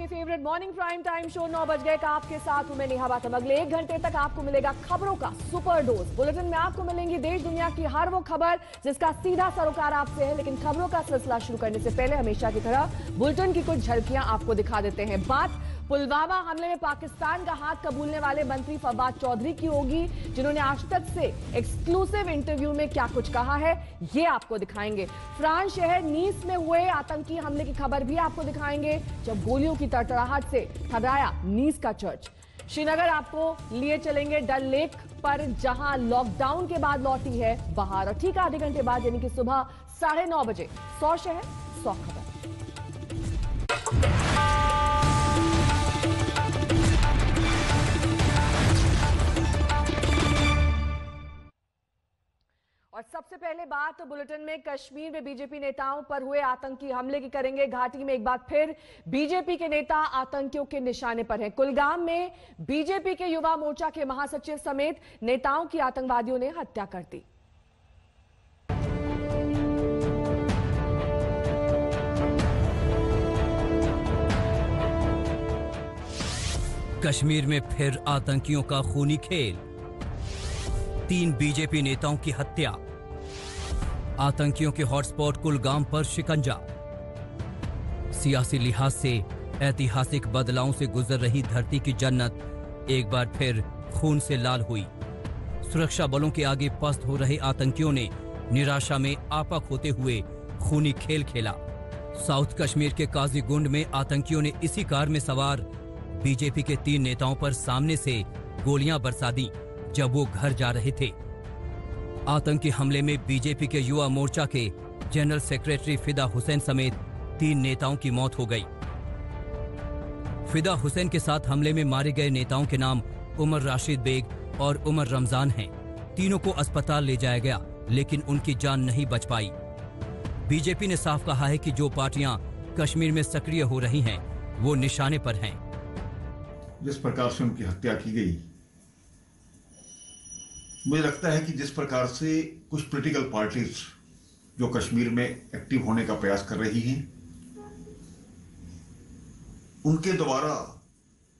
आपके favourite morning prime time show 9 बज गए का आपके साथ हूं मैं नेहा बातम। अगले 1 घंटे तक आपको मिलेगा खबरों का सुपर डोज। बुलेटिन में आपको मिलेंगी देश दुनिया की हर वो खबर जिसका सीधा सरोकार आपसे है। लेकिन खबरों का सिलसिला शुरू करने से पहले हमेशा की तरह बुलेटिन की कुछ झलकियां आपको दिखा देते हैं। बात पुलवामा हमले में पाकिस्तान का हाथ कबूलने वाले मंत्री फवाद चौधरी की होगी, जिन्होंने आज तक से एक्सक्लूसिव इंटरव्यू में क्या कुछ कहा है ये आपको दिखाएंगे। फ्रांस शहर नीस में हुए आतंकी हमले की खबर भी आपको दिखाएंगे, जब गोलियों की तड़तड़ाहट से थर्राया नीस का चर्च। श्रीनगर आपको लिए चलेंगे डल लेक पर, जहां लॉकडाउन के बाद लौटी है बहार। और ठीक आधे घंटे बाद यानी कि सुबह 9:30 बजे 100 शहर 100 खबर। और सबसे पहले बात बुलेटिन में कश्मीर में बीजेपी नेताओं पर हुए आतंकी हमले की करेंगे। घाटी में एक बार फिर बीजेपी के नेता आतंकियों के निशाने पर हैं। कुलगाम में बीजेपी के युवा मोर्चा के महासचिव समेत नेताओं की आतंकवादियों ने हत्या कर दी। कश्मीर में फिर आतंकियों का खूनी खेल, 3 बीजेपी नेताओं की हत्या, आतंकियों के हॉटस्पॉट कुलगाम पर शिकंजा। सियासी लिहाज से ऐतिहासिक बदलावों से गुजर रही धरती की जन्नत एक बार फिर खून से लाल हुई। सुरक्षा बलों के आगे पस्त हो रहे आतंकियों ने निराशा में आपा खोते हुए खूनी खेल खेला। साउथ कश्मीर के काजीगुंड में आतंकियों ने इसी कार में सवार बीजेपी के 3 नेताओं पर सामने से गोलियां बरसा दी जब वो घर जा रहे थे। आतंकी हमले में बीजेपी के युवा मोर्चा के जनरल सेक्रेटरी फिदा हुसैन समेत 3 नेताओं की मौत हो गई। फिदा हुसैन के साथ हमले में मारे गए नेताओं के नाम उमर राशिद बेग और उमर रमजान हैं। तीनों को अस्पताल ले जाया गया, लेकिन उनकी जान नहीं बच पाई। बीजेपी ने साफ कहा है कि जो पार्टियां कश्मीर में सक्रिय हो रही हैं, वो निशाने पर हैं। जिस प्रकार से उनकी हत्या की गई, मुझे लगता है कि जिस प्रकार से कुछ पॉलिटिकल पार्टीज जो कश्मीर में एक्टिव होने का प्रयास कर रही हैं, उनके द्वारा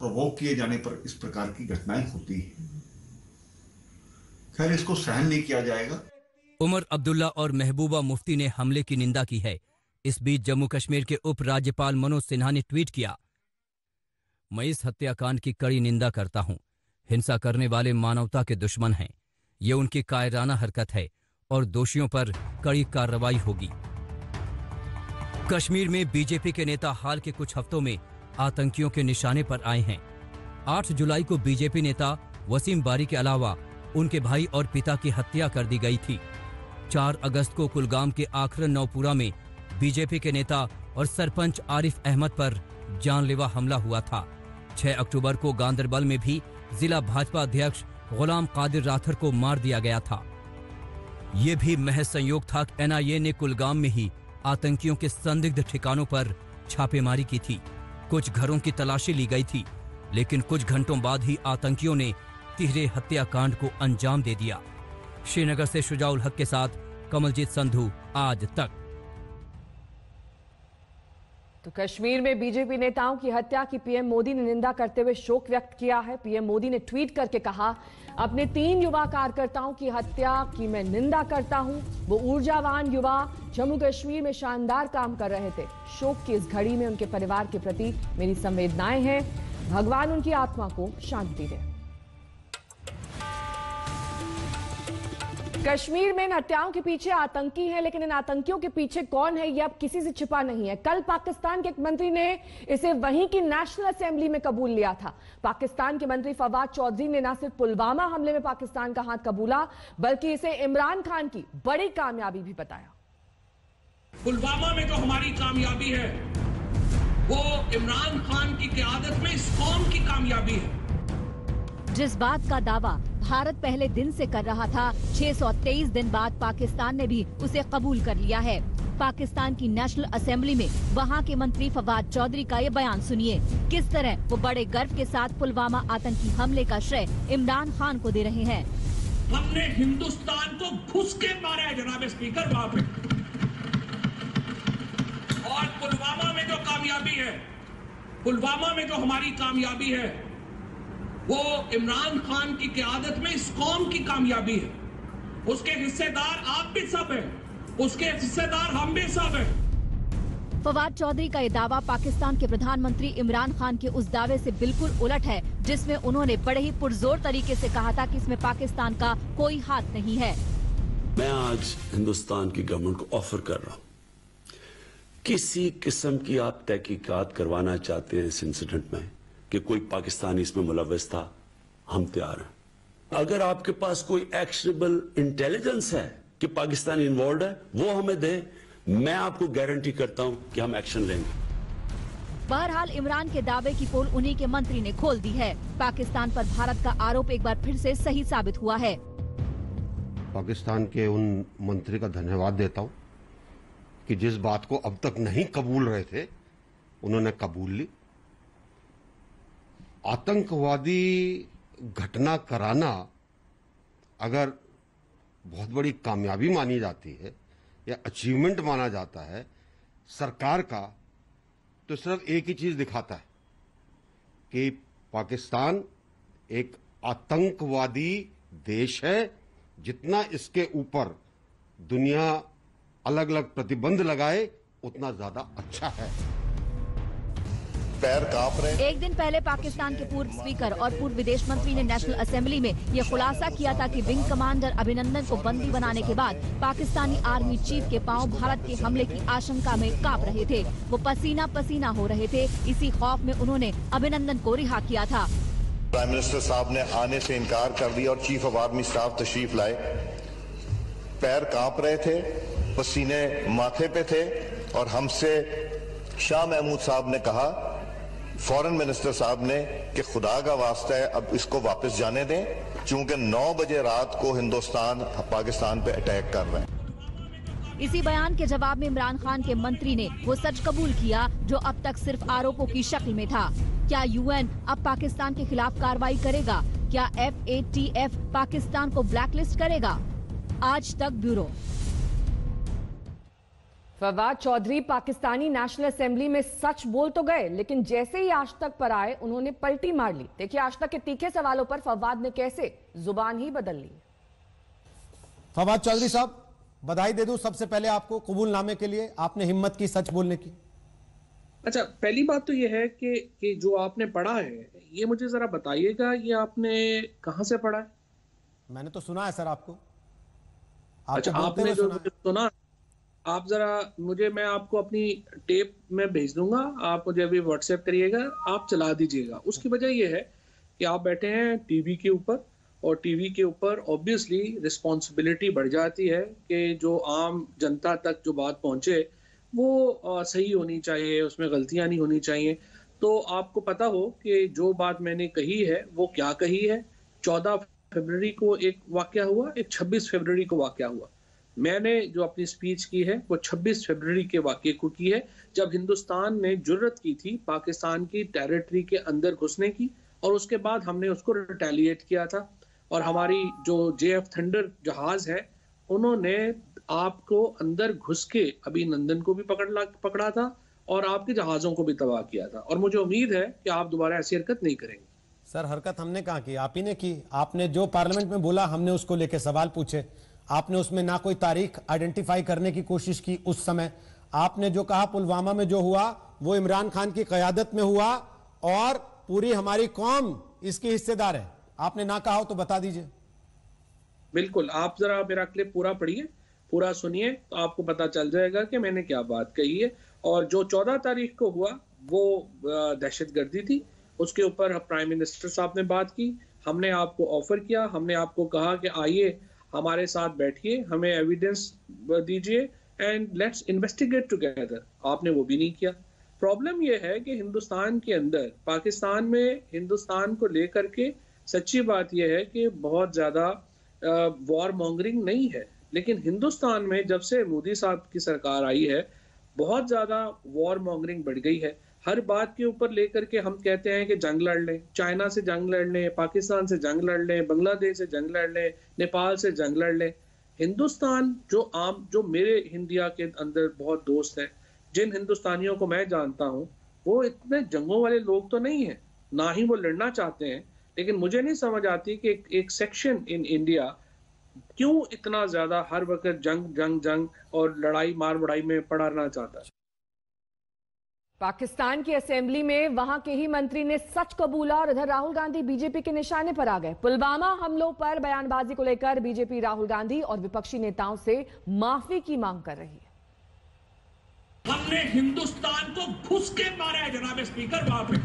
प्रवोक किए जाने पर इस प्रकार की घटनाएं होती हैं। खैर, इसको सहन नहीं किया जाएगा। उमर अब्दुल्ला और महबूबा मुफ्ती ने हमले की निंदा की है। इस बीच जम्मू कश्मीर के उप राज्यपाल मनोज सिन्हा ने ट्वीट किया, मैं इस हत्याकांड की कड़ी निंदा करता हूं। हिंसा करने वाले मानवता के दुश्मन हैं। ये उनकी कायराना हरकत है और दोषियों पर कड़ी कार्रवाई होगी। कश्मीर में बीजेपी के नेता हाल के कुछ हफ्तों में आतंकियों के निशाने पर आए हैं। 8 जुलाई को बीजेपी नेता वसीम बारी के अलावा उनके भाई और पिता की हत्या कर दी गई थी। 4 अगस्त को कुलगाम के आखरन नौपुरा में बीजेपी के नेता और सरपंच आरिफ अहमद पर जानलेवा हमला हुआ था। 6 अक्टूबर को गांदरबल में भी जिला भाजपा अध्यक्ष गुलाम कादिर राथर को मार दिया गया था। ये भी महज संयोग था कि एनआईए ने कुलगाम में ही आतंकियों के संदिग्ध ठिकानों पर छापेमारी की थी। कुछ घरों की तलाशी ली गई थी, लेकिन कुछ घंटों बाद ही आतंकियों ने तिहरे हत्याकांड को अंजाम दे दिया। श्रीनगर से शुजाउल हक के साथ कमलजीत संधू, आज तक। तो कश्मीर में बीजेपी नेताओं की हत्या की पीएम मोदी ने निंदा करते हुए शोक व्यक्त किया है। पीएम मोदी ने ट्वीट करके कहा, अपने 3 युवा कार्यकर्ताओं की हत्या की मैं निंदा करता हूं। वो ऊर्जावान युवा जम्मू कश्मीर में शानदार काम कर रहे थे। शोक की इस घड़ी में उनके परिवार के प्रति मेरी संवेदनाएं हैं। भगवान उनकी आत्मा को शांति दे। कश्मीर में इन हत्याओं के पीछे आतंकी हैं, लेकिन इन आतंकियों के पीछे कौन है ये अब किसी से छिपा नहीं है। कल पाकिस्तान के एक मंत्री ने इसे वहीं की नेशनल असेंबली में कबूल लिया था। पाकिस्तान के मंत्री फवाद चौधरी ने न सिर्फ पुलवामा हमले में पाकिस्तान का हाथ कबूला, बल्कि इसे इमरान खान की बड़ी कामयाबी भी बताया। पुलवामा में जो हमारी कामयाबी है वो इमरान खान की क़यादत में इस कौम की कामयाबी है। जिस बात का दावा भारत पहले दिन से कर रहा था, 623 दिन बाद पाकिस्तान ने भी उसे कबूल कर लिया है। पाकिस्तान की नेशनल असेंबली में वहां के मंत्री फवाद चौधरी का ये बयान सुनिए, किस तरह वो बड़े गर्व के साथ पुलवामा आतंकी हमले का श्रेय इमरान खान को दे रहे हैं। हमने हिंदुस्तान को घुस के मारा है जनाब स्पीकर वहाँ पे, और पुलवामा में जो कामयाबी है पुलवामा में जो हमारी कामयाबी है वो इमरान खान की क़यादत में इस कौम की कामयाबी है। उसके हिस्सेदार आप भी सब हैं, उसके हिस्सेदार हम भी सब हैं। फवाद चौधरी का ये दावा पाकिस्तान के प्रधानमंत्री इमरान खान के उस दावे से बिल्कुल उलट है जिसमें उन्होंने बड़े ही पुरजोर तरीके से कहा था कि इसमें पाकिस्तान का कोई हाथ नहीं है। मैं आज हिंदुस्तान की गवर्नमेंट को ऑफर कर रहा हूं, किसी किस्म की आप तहकीकात करवाना चाहते हैं इस इंसिडेंट में कि कोई पाकिस्तानी इसमें मुलव्वस था, हम तैयार हैं। अगर आपके पास कोई एक्शनेबल इंटेलिजेंस है कि पाकिस्तानी इन्वॉल्व है, वो हमें दे, मैं आपको गारंटी करता हूं कि हम एक्शन लेंगे। बहरहाल इमरान के दावे की पोल उन्हीं के मंत्री ने खोल दी है। पाकिस्तान पर भारत का आरोप एक बार फिर से सही साबित हुआ है। पाकिस्तान के उन मंत्री का धन्यवाद देता हूं कि जिस बात को अब तक नहीं कबूल रहे थे उन्होंने कबूल ली। आतंकवादी घटना कराना अगर बहुत बड़ी कामयाबी मानी जाती है या अचीवमेंट माना जाता है सरकार का, तो सिर्फ एक ही चीज दिखाता है कि पाकिस्तान एक आतंकवादी देश है। जितना इसके ऊपर दुनिया अलग अलग प्रतिबंध लगाए उतना ज्यादा अच्छा है। पैर कांप रहे। एक दिन पहले पाकिस्तान के पूर्व स्पीकर और पूर्व विदेश मंत्री ने नेशनल असेंबली में यह खुलासा किया था कि विंग कमांडर अभिनंदन को बंदी बनाने के बाद पाकिस्तानी आर्मी चीफ के पांव भारत के हमले की आशंका में कांप रहे थे। वो पसीना पसीना हो रहे थे। इसी खौफ में उन्होंने अभिनंदन को रिहा किया था। प्राइम मिनिस्टर साहब ने आने से इनकार कर दिया और चीफ ऑफ आर्मी स्टाफ तशरीफ लाए। पैर कांप रहे थे, पसीने माथे पे थे और हमसे शाह महमूद साहब ने कहा, फॉरेन मिनिस्टर साहब ने, कि खुदा का वास्ता है अब इसको वापस जाने दें, क्योंकि 9 बजे रात को हिंदुस्तान पाकिस्तान पे अटैक कर रहा है। इसी बयान के जवाब में इमरान खान के मंत्री ने वो सच कबूल किया जो अब तक सिर्फ आरोपों की शक्ल में था। क्या यूएन अब पाकिस्तान के खिलाफ कार्रवाई करेगा? क्या FATF पाकिस्तान को ब्लैकलिस्ट करेगा? Aaj Tak bureau. Fawad Chaudhry Pakistani national assembly में सच बोल तो गए, लेकिन जैसे ही आज तक पर आए उन्होंने पलटी मार ली। देखिए आज तक के तीखे सवालों पर फवाद ने कैसे जुबान ही बदल ली। फवाद चौधरी साहब, बधाई दे दूं सबसे पहले आपको कबूलनामे के लिए, आपने हिम्मत की सच बोलने की। अच्छा, पहली बात तो ये है कि जो आपने पढ़ा है ये मुझे जरा बताइएगा, ये आपने कहां से पढ़ा है? मैंने तो सुना है सर आपको। अच्छा, आपने जो सुना, आप जरा मुझे, मैं आपको अपनी टेप में भेज दूंगा, आप मुझे अभी व्हाट्सएप करिएगा, आप चला दीजिएगा। उसकी वजह यह है कि आप बैठे हैं टीवी के ऊपर और टीवी के ऊपर ऑब्वियसली रिस्पॉन्सिबिलिटी बढ़ जाती है कि जो आम जनता तक जो बात पहुंचे वो सही होनी चाहिए, उसमें गलतियां नहीं होनी चाहिए। तो आपको पता हो कि जो बात मैंने कही है वो क्या कही है। 14 फरवरी को एक वाकया हुआ, एक 26 फरवरी को वाकया हुआ। मैंने जो अपनी स्पीच की है वो 26 फरवरी के वाकये को की है, जब हिंदुस्तान ने जुर्रत की थी पाकिस्तान की टेरिटरी के अंदर घुसने की, और उसके बाद हमने उसको रिटेलिएट किया था। और हमारी जो JF थंडर जहाज है उन्होंने आपको अंदर घुस के अभिनंदन को भी पकड़ा था और आपके जहाजों को भी तबाह किया था। और मुझे उम्मीद है कि आप दोबारा ऐसी हरकत नहीं करेंगे। सर, हरकत हमने कहाँ की, आप ही ने की। आपने जो पार्लियामेंट में बोला हमने उसको लेके सवाल पूछे। आपने उसमें ना कोई तारीख आइडेंटिफाई करने की कोशिश की। उस समय आपने जो कहा पुलवामा में जो हुआ वो इमरान खान की क़यादत में हुआ और पूरी हमारी कौम इसकी हिस्सेदार है। आपने ना कहा हो तो बता दीजिए। बिल्कुल, आप जरा मेरा क्लिप पूरा पढ़िए, पूरा सुनिए, तो आपको पता चल जाएगा कि मैंने क्या बात कही है। और जो 14 तारीख को हुआ वो दहशतगर्दी थी, उसके ऊपर प्राइम मिनिस्टर साहब ने बात की। हमने आपको ऑफर किया, हमने आपको कहा कि आइए हमारे साथ बैठिए, हमें एविडेंस दीजिए एंड लेट्स इन्वेस्टिगेट टुगेदर। आपने वो भी नहीं किया। प्रॉब्लम यह है कि हिंदुस्तान के अंदर, पाकिस्तान में हिंदुस्तान को लेकर के सच्ची बात यह है कि बहुत ज़्यादा वॉर मॉन्गरिंग नहीं है, लेकिन हिंदुस्तान में जब से मोदी साहब की सरकार आई है बहुत ज़्यादा वॉर मॉन्गरिंग बढ़ गई है। हर बात के ऊपर लेकर के हम कहते हैं कि जंग लड़ लें, चाइना से जंग लड़ लें, पाकिस्तान से जंग लड़ लें, बांग्लादेश से जंग लड़ लें, नेपाल से जंग लड़ लें। हिंदुस्तान जो मेरे इंडिया के अंदर बहुत दोस्त हैं, जिन हिंदुस्तानियों को मैं जानता हूँ, वो इतने जंगों वाले लोग तो नहीं है, ना ही वो लड़ना चाहते हैं। लेकिन मुझे नहीं समझ आती कि एक सेक्शन इन इंडिया क्यों इतना ज्यादा हर वक्त जंग और लड़ाई मार बड़ाई में पड़ा रहना चाहता है। पाकिस्तान की असेंबली में वहां के ही मंत्री ने सच कबूला और इधर राहुल गांधी बीजेपी के निशाने पर आ गए। पुलवामा हमलों पर बयानबाजी को लेकर बीजेपी राहुल गांधी और विपक्षी नेताओं से माफी की मांग कर रही है। हमने हिंदुस्तान को घुस के मारा है जनाब स्पीकर, वहां पे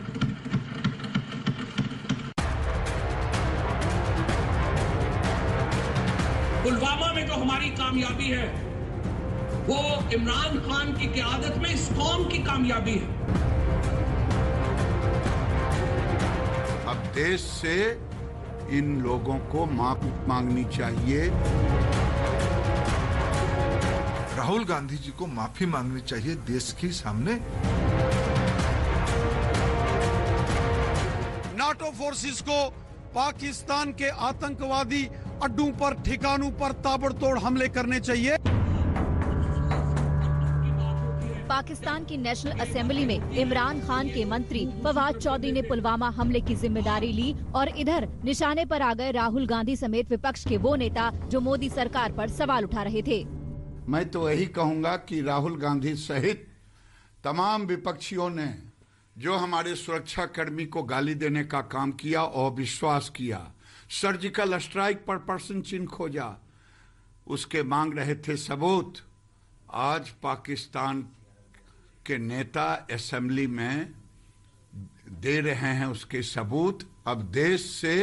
पुलवामा में जो हमारी कामयाबी है वो इमरान खान की क़यादत में इस कौम की कामयाबी है। अब देश से इन लोगों को माफी मांगनी चाहिए। राहुल गांधी जी को माफी मांगनी चाहिए देश के सामने। नाटो फोर्सेस को पाकिस्तान के आतंकवादी अड्डों पर, ठिकानों पर ताबड़तोड़ हमले करने चाहिए। पाकिस्तान की नेशनल असेंबली में इमरान खान के मंत्री फवाद चौधरी ने पुलवामा हमले की जिम्मेदारी ली और इधर निशाने पर आ गए राहुल गांधी समेत विपक्ष के वो नेता जो मोदी सरकार पर सवाल उठा रहे थे। मैं तो यही कहूंगा कि राहुल गांधी सहित तमाम विपक्षियों ने जो हमारे सुरक्षा कर्मी को गाली देने का काम किया और विश्वास किया, सर्जिकल स्ट्राइक पर पर्सन चिन्ह खोजा, उसके मांग रहे थे सबूत। आज पाकिस्तान के नेता असेंबली में दे रहे हैं उसके सबूत। अब देश से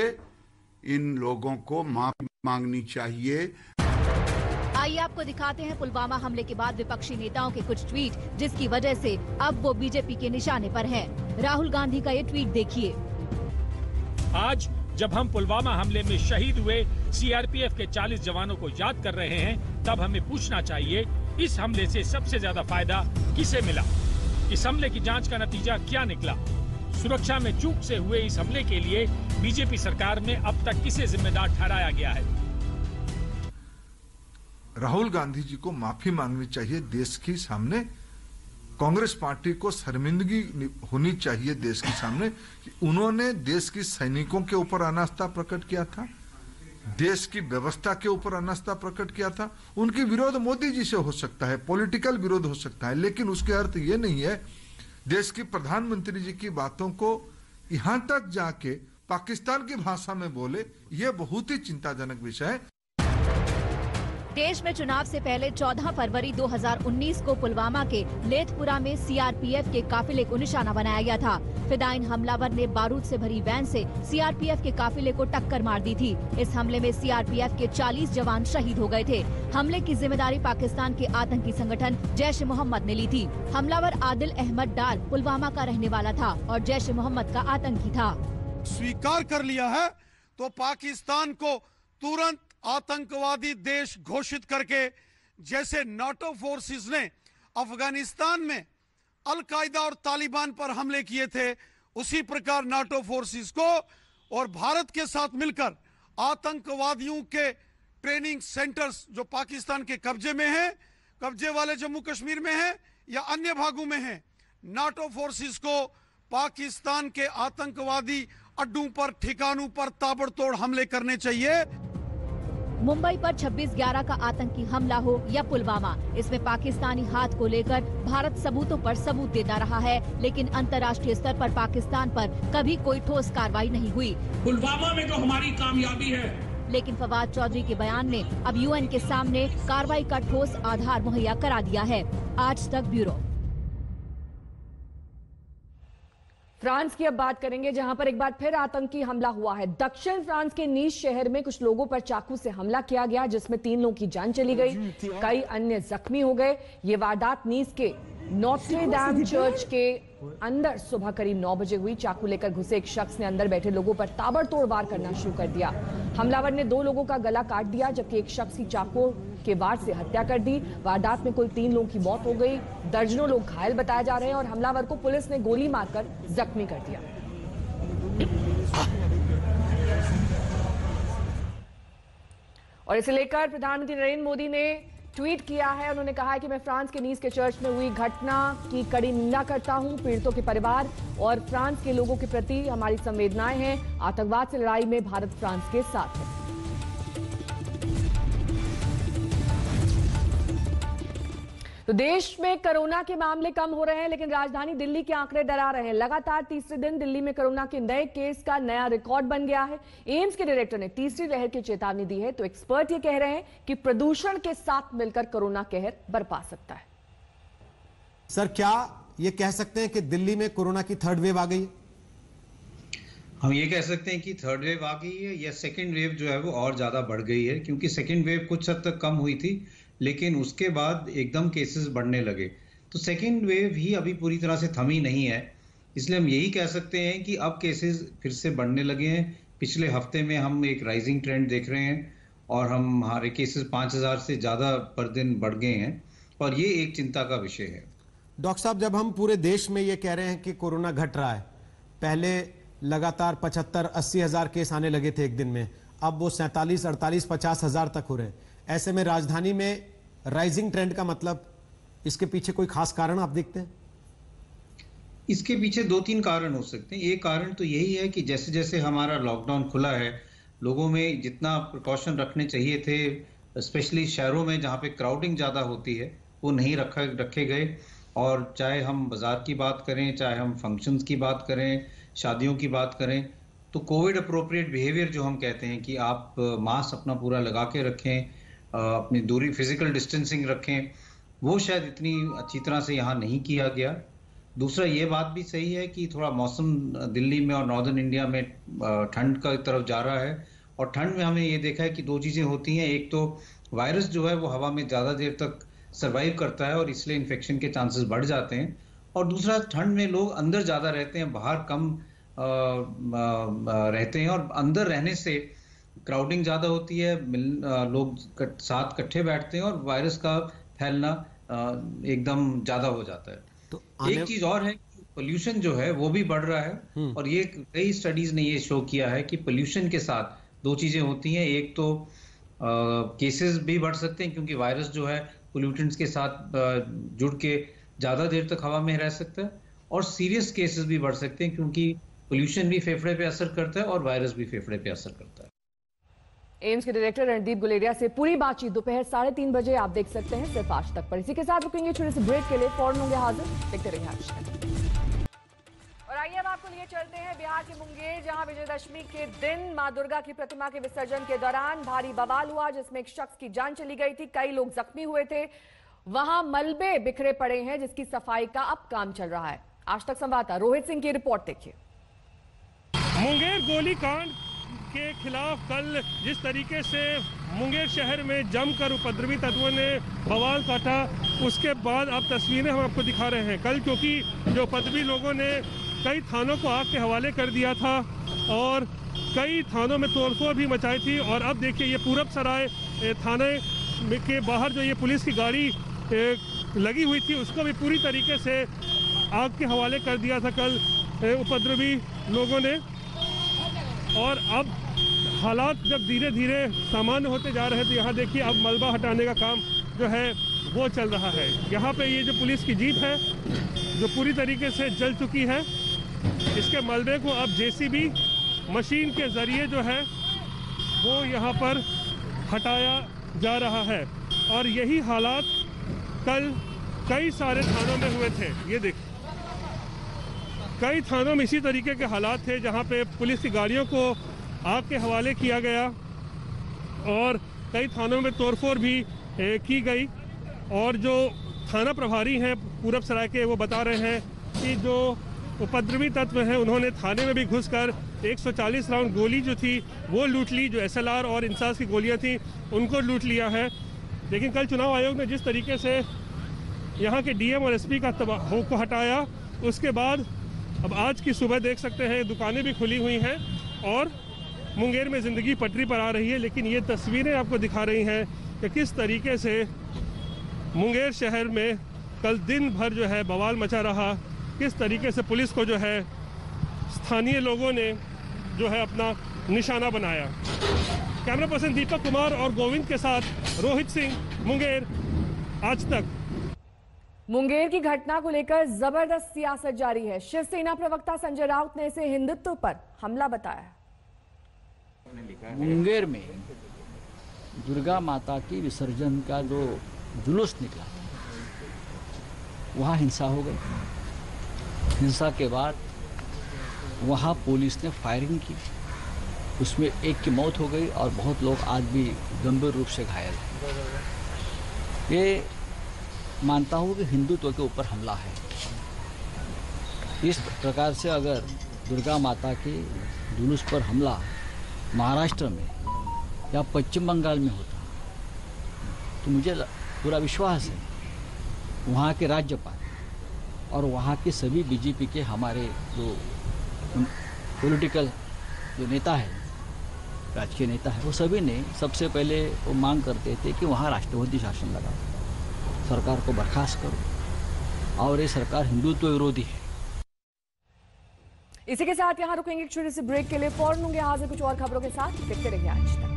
इन लोगों को माफी मांगनी चाहिए। आइए आपको दिखाते हैं पुलवामा हमले के बाद विपक्षी नेताओं के कुछ ट्वीट, जिसकी वजह से अब वो बीजेपी के निशाने पर हैं। राहुल गांधी का ये ट्वीट देखिए। आज जब हम पुलवामा हमले में शहीद हुए सीआरपीएफ के 40 जवानों को याद कर रहे हैं, तब हमें पूछना चाहिए इस हमले से सबसे ज्यादा फायदा किसे मिला? इस हमले की जांच का नतीजा क्या निकला? सुरक्षा में चूक से हुए इस हमले के लिए बीजेपी सरकार में अब तक किसे जिम्मेदार ठहराया गया है? राहुल गांधी जी को माफी मांगनी चाहिए देश के सामने। कांग्रेस पार्टी को शर्मिंदगी होनी चाहिए देश के सामने कि उन्होंने देश के सैनिकों के ऊपर अनास्था प्रकट किया था, देश की व्यवस्था के ऊपर अनास्था प्रकट किया था। उनकी विरोध मोदी जी से हो सकता है, पॉलिटिकल विरोध हो सकता है, लेकिन उसके अर्थ ये नहीं है देश की प्रधानमंत्री जी की बातों को यहां तक जाके पाकिस्तान की भाषा में बोले। ये बहुत ही चिंताजनक विषय है। देश में चुनाव से पहले 14 फरवरी 2019 को पुलवामा के लेथपुरा में सीआरपीएफ के काफिले को निशाना बनाया गया था। फिदाइन हमलावर ने बारूद से भरी वैन से सीआरपीएफ के काफिले को टक्कर मार दी थी। इस हमले में सीआरपीएफ के 40 जवान शहीद हो गए थे। हमले की जिम्मेदारी पाकिस्तान के आतंकी संगठन जैश ए मोहम्मद ने ली थी। हमलावर आदिल अहमद डार पुलवामा का रहने वाला था और जैश ए मोहम्मद का आतंकी था। स्वीकार कर लिया है तो पाकिस्तान को तुरंत आतंकवादी देश घोषित करके, जैसे नाटो फोर्सेस ने अफगानिस्तान में अल-कायदा और तालिबान पर हमले किए थे, उसी प्रकार नाटो फोर्सेस को और भारत के साथ मिलकर आतंकवादियों के ट्रेनिंग सेंटर्स जो पाकिस्तान के कब्जे में हैं, कब्जे वाले जम्मू कश्मीर में हैं या अन्य भागों में हैं, नाटो फोर्सेस को पाकिस्तान के आतंकवादी अड्डों पर, ठिकानों पर ताबड़तोड़ हमले करने चाहिए। मुंबई पर 26/11 का आतंकी हमला हो या पुलवामा, इसमें पाकिस्तानी हाथ को लेकर भारत सबूतों पर सबूत देता रहा है, लेकिन अंतर्राष्ट्रीय स्तर पर पाकिस्तान पर कभी कोई ठोस कार्रवाई नहीं हुई। पुलवामा में जो हमारी कामयाबी है, लेकिन फवाद चौधरी के बयान ने अब यूएन के सामने कार्रवाई का ठोस आधार मुहैया करा दिया है। आज तक ब्यूरो। फ्रांस की अब बात करेंगे, जहां पर एक बार फिर आतंकी हमला हुआ है। दक्षिण फ्रांस के नीस शहर में कुछ लोगों पर चाकू से हमला किया गया, जिसमें 3 लोगों की जान चली गई, कई अन्य जख्मी हो गए। ये वारदात नीस के नोट्रे डैम चर्च के अंदर सुबह करीब 9 बजे हुई। चाकू लेकर घुसे एक शख्स ने अंदर बैठे लोगों पर ताबड़तोड़ वार करना शुरू कर दिया। हमलावर ने 2 लोगों का गला काट दिया, जबकि एक शख्स की चाकू के वार से हत्या कर दी। वारदात में कुल 3 लोगों की मौत हो गई, दर्जनों लोग घायल बताए जा रहे हैं और हमलावर को पुलिस ने गोली मारकर जख्मी कर दिया। और इसे लेकर प्रधानमंत्री नरेंद्र मोदी ने ट्वीट किया है। उन्होंने कहा है कि मैं फ्रांस के नीस के चर्च में हुई घटना की कड़ी निंदा करता हूं। पीड़ितों के परिवार और फ्रांस के लोगों के प्रति हमारी संवेदनाएं हैं। आतंकवाद से लड़ाई में भारत फ्रांस के साथ है। तो देश में कोरोना के मामले कम हो रहे हैं, लेकिन राजधानी दिल्ली के आंकड़े डरा रहे हैं। लगातार तीसरे दिन दिल्ली में कोरोना के नए केस का नया रिकॉर्ड बन गया है। एम्स के डायरेक्टर ने तीसरी लहर की चेतावनी दी है। तो एक्सपर्ट ये कह रहे हैं कि प्रदूषण के साथ मिलकर कोरोना कहर बरपा सकता है। सर, क्या ये कह सकते हैं कि दिल्ली में कोरोना की थर्ड वेव आ गई? हम ये कह सकते हैं कि थर्ड वेव आ गई है, या सेकेंड वेव जो है वो और ज्यादा बढ़ गई है, क्योंकि सेकेंड वेव कुछ हद तक कम हुई थी लेकिन उसके बाद एकदम केसेस बढ़ने लगे। तो सेकेंड वेव ही अभी पूरी तरह से थमी नहीं है, इसलिए हम यही कह सकते हैं कि अब केसेस फिर से बढ़ने लगे हैं। पिछले हफ्ते में हम एक राइजिंग ट्रेंड देख रहे हैं और हमारे केसेस 5000 से ज़्यादा पर दिन बढ़ गए हैं और ये एक चिंता का विषय है। डॉक्टर साहब, जब हम पूरे देश में ये कह रहे हैं कि कोरोना घट रहा है, पहले लगातार 75-80 हज़ार केस आने लगे थे एक दिन में, अब वो 47-48-50 हज़ार तक हो रहे हैं। ऐसे में राजधानी में राइजिंग ट्रेंड का मतलब, इसके पीछे कोई खास कारण आप देखते हैं? इसके पीछे 2-3 कारण हो सकते हैं। एक कारण तो यही है कि जैसे जैसे हमारा लॉकडाउन खुला है, लोगों में जितना प्रिकॉशन रखने चाहिए थे, स्पेशली शहरों में जहाँ पे क्राउडिंग ज़्यादा होती है, वो नहीं रखे गए। और चाहे हम बाजार की बात करें, चाहे हम फंक्शंस की बात करें, शादियों की बात करें, तो कोविड अप्रोप्रिएट बिहेवियर जो हम कहते हैं कि आप मास्क अपना पूरा लगा के रखें, अपनी दूरी फिजिकल डिस्टेंसिंग रखें, वो शायद इतनी अच्छी तरह से यहाँ नहीं किया गया। दूसरा ये बात भी सही है कि थोड़ा मौसम दिल्ली में और नॉर्दर्न इंडिया में ठंड का तरफ जा रहा है, और ठंड में हमने ये देखा है कि 2 चीज़ें होती हैं। एक तो वायरस जो है वो हवा में ज़्यादा देर तक सर्वाइव करता है और इसलिए इन्फेक्शन के चांसेस बढ़ जाते हैं, और दूसरा ठंड में लोग अंदर ज़्यादा रहते हैं, बाहर कम रहते हैं, और अंदर रहने से क्राउडिंग ज़्यादा होती है, लोग साथ इकट्ठे बैठते हैं और वायरस का फैलना एकदम ज़्यादा हो जाता है। तो एक चीज़ और है, पोल्यूशन जो है वो भी बढ़ रहा है, और ये कई स्टडीज ने ये शो किया है कि पोल्यूशन के साथ 2 चीज़ें होती हैं। एक तो केसेस भी बढ़ सकते हैं क्योंकि वायरस जो है पोल्यूटेंट्स के साथ जुड़ के ज़्यादा देर तक हवा में रह सकता है, और सीरियस केसेस भी बढ़ सकते हैं क्योंकि पोल्यूशन भी फेफड़े पे असर करता है और वायरस भी फेफड़े पे असर करता है। एम्स के डायरेक्टर रणदीप गुलेरिया से पूरी बातचीत दोपहर 3:30 बजे आप देख सकते हैं सिर्फ आज तक पर। इसी के साथ रुकेंगे छोटे से ब्रेक के लिए, फौरन होंगे हाजिर, देखते रहिए आज तक। और आइए अब आपको लिए चलते हैं बिहार के मुंगेर, जहां विजयदशमी के दिन मां दुर्गा की प्रतिमा के विसर्जन के दौरान भारी बवाल हुआ, जिसमें एक शख्स की जान चली गई थी, कई लोग जख्मी हुए थे। वहां मलबे बिखरे पड़े हैं जिसकी सफाई का अब काम चल रहा है। आज तक संवाददाता रोहित सिंह की रिपोर्ट देखिए। मुंगेर गोलीकांड के खिलाफ कल जिस तरीके से मुंगेर शहर में जमकर उपद्रवी तत्वों ने बवाल काटा, उसके बाद अब तस्वीरें हम आपको दिखा रहे हैं। कल क्योंकि जो उपद्रवी लोगों ने कई थानों को आग के हवाले कर दिया था और कई थानों में तोड़फोड़ भी मचाई थी, और अब देखिए ये पूरब सराय थाने के बाहर जो ये पुलिस की गाड़ी लगी हुई थी उसको भी पूरी तरीके से आग के हवाले कर दिया था कल उपद्रवी लोगों ने। और अब हालात जब धीरे धीरे सामान्य होते जा रहे थे, यहाँ देखिए अब मलबा हटाने का काम जो है वो चल रहा है। यहाँ पे ये जो पुलिस की जीप है जो पूरी तरीके से जल चुकी है, इसके मलबे को अब जेसीबी मशीन के ज़रिए जो है वो यहाँ पर हटाया जा रहा है। और यही हालात कल कई सारे थानों में हुए थे। ये देखिए कई थानों में इसी तरीके के हालात थे जहाँ पे पुलिस की गाड़ियों को आग के हवाले किया गया और कई थानों में तोड़फोड़ भी की गई। और जो थाना प्रभारी हैं पूरब सराय के, वो बता रहे हैं कि जो उपद्रवी तत्व हैं उन्होंने थाने में भी घुसकर 140 राउंड गोली जो थी वो लूट ली, जो SLR और इंसास की गोलियां थी उनको लूट लिया है। लेकिन कल चुनाव आयोग ने जिस तरीके से यहाँ के DM और SP को हटाया, उसके बाद अब आज की सुबह देख सकते हैं दुकानें भी खुली हुई हैं और मुंगेर में ज़िंदगी पटरी पर आ रही है। लेकिन ये तस्वीरें आपको दिखा रही हैं कि किस तरीके से मुंगेर शहर में कल दिन भर जो है बवाल मचा रहा, किस तरीके से पुलिस को जो है स्थानीय लोगों ने जो है अपना निशाना बनाया। कैमरा पर्सन दीपक कुमार और गोविंद के साथ रोहित सिंह, मुंगेर, आज तक। मुंगेर की घटना को लेकर जबरदस्त सियासत जारी है। शिवसेना प्रवक्ता संजय राउत ने इसे हिंदुत्व पर हमला बताया। मुंगेर में दुर्गा माता की विसर्जन का जो जुलूस निकला, वहाँ हिंसा हो गई। हिंसा के बाद वहाँ पुलिस ने फायरिंग की, उसमें एक की मौत हो गई और बहुत लोग आज भी गंभीर रूप से घायल हैं। ये मानता हूँ कि हिंदुत्व के ऊपर हमला है। इस प्रकार से अगर दुर्गा माता के जुलूस पर हमला महाराष्ट्र में या पश्चिम बंगाल में होता तो मुझे पूरा विश्वास है वहाँ के राज्यपाल और वहाँ के सभी बीजेपी के हमारे जो पॉलिटिकल जो नेता है, राजकीय नेता है, वो सभी ने सबसे पहले वो मांग करते थे कि वहाँ राष्ट्रपति शासन लगाओ, सरकार को बर्खास्त करो, और ये सरकार हिंदुत्व विरोधी है। इसी के साथ यहाँ रुकेंगे एक छोटे से ब्रेक के लिए। फौरन होंगे हाजिर कुछ और खबरों के साथ। देखते रहिए आज तक।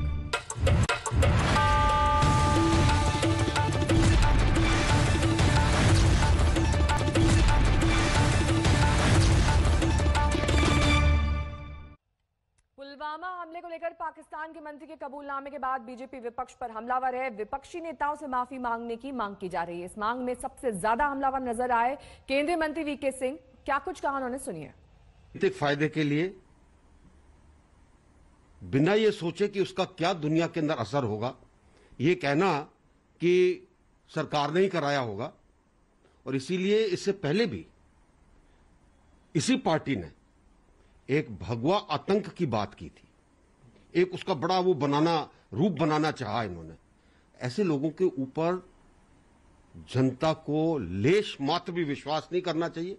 पुलवामा हमले को लेकर पाकिस्तान के मंत्री के कबूलनामे के बाद बीजेपी विपक्ष पर हमलावर है। विपक्षी नेताओं से माफी मांगने की मांग की जा रही है। इस मांग में सबसे ज्यादा हमलावर नजर आए केंद्रीय मंत्री वीके सिंह। क्या कुछ कहा उन्होंने, सुनिए। फायदे के लिए बिना ये सोचे कि उसका क्या दुनिया के अंदर असर होगा, ये कहना कि सरकार ने ही कराया होगा, और इसीलिए इससे पहले भी इसी पार्टी ने एक भगवा आतंक की बात की थी, एक उसका बड़ा वो रूप बनाना चाहा इन्होंने। ऐसे लोगों के ऊपर जनता को लेश मात्र भी विश्वास नहीं करना चाहिए,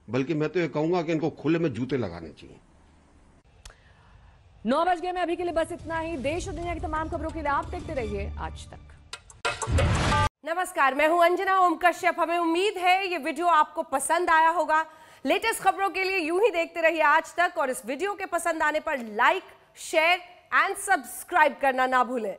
बल्कि मैं तो ये कहूंगा कि इनको खुले में जूते लगाने चाहिए। 9 बज गए में अभी के लिए बस इतना ही। देश और दुनिया की तमाम खबरों के लिए आप देखते रहिए आज तक। नमस्कार, मैं हूं अंजना ओम कश्यप। हमें उम्मीद है ये वीडियो आपको पसंद आया होगा। लेटेस्ट खबरों के लिए यूं ही देखते रहिए आज तक, और इस वीडियो के पसंद आने पर लाइक, शेयर एंड सब्सक्राइब करना ना भूलें।